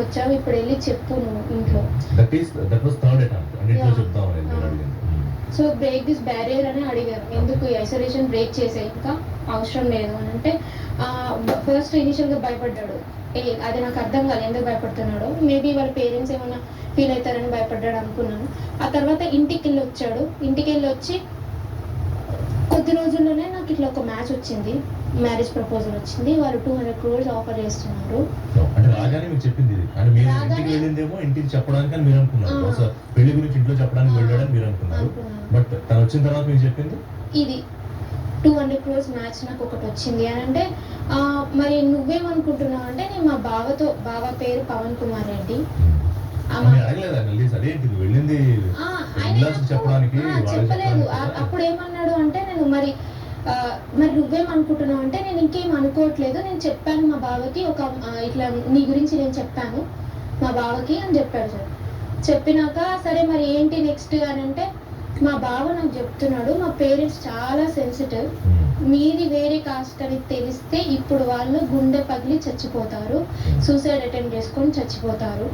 వచ్చావు, ఇప్పుడు వెళ్ళి చెప్పు నువ్వు ఇంట్లో. సో బ్రేక్ దిస్ బ్యారియర్ అని అడిగారు. ఎందుకు ఐసోలేషన్ బ్రేక్ చేసే ఇంకా అవసరం లేదు అని అంటే ఫస్ట్ ఇనిషియల్గా భయపడ్డాడు. అది నాకు అర్థం కాదు ఎందుకు భయపడుతున్నాడో. మేబీ వాళ్ళ పేరెంట్స్ ఏమైనా ఫీల్ అవుతారని భయపడ్డాడు అనుకున్నాను. ఆ తర్వాత ఇంటికి వెళ్ళి వచ్చాడు. ఇంటికి వెళ్ళి వచ్చి కొద్ది రోజుల్లోనే నాకు ఇట్లా ఒక మ్యాచ్ వచ్చింది, మ్యారేజ్ ప్రపోజల్ వచ్చింది. వాళ్ళు 200 crores ఆఫర్ చేస్తున్నారు. అంటే రాగానే మీకు చెప్పింది ఇది. అంటే మీరు ఇంటికి వెళ్ళిందేమో ఇంటికి చెప్పడానికి అని మీరు అనుకున్నారు. బహుశా పెళ్లి గురించి ఇంట్లో చెప్పడానికి వెళ్ళాడని మీరు అనుకున్నారు. బట్ తను వచ్చిన తర్వాత మీకు చెప్పింది ఇది 200 crores మ్యాచ్ నాకు ఒకటి వచ్చింది అని అంటే మరి నువ్వేమనుకుంటున్నావు అంటే నేను మా బావ పేరు పవన్ కుమార్ రెడ్డి. చెప్పలేదు. అప్పుడు ఏమన్నాడు అంటే నేను మరి నువ్వేమనుకుంటున్నావు అంటే నేను ఇంకేం అనుకోవట్లేదు, నేను చెప్పాను మా బావకి ఒక ఇట్లా నీ గురించి నేను చెప్పాను మా బావకి అని చెప్పాడు సార్. చెప్పినాక సరే మరి ఏంటి నెక్స్ట్ అని అంటే మా బావ నాకు చెప్తున్నాడు మా పేరెంట్స్ చాలా సెన్సిటివ్, మీది వేరే కాస్ట్ అని తెలిస్తే ఇప్పుడు వాళ్ళు గుండె పగిలి చచ్చిపోతారు, సూసైడ్ అటెంప్ట్ చేసుకొని చచ్చిపోతారు.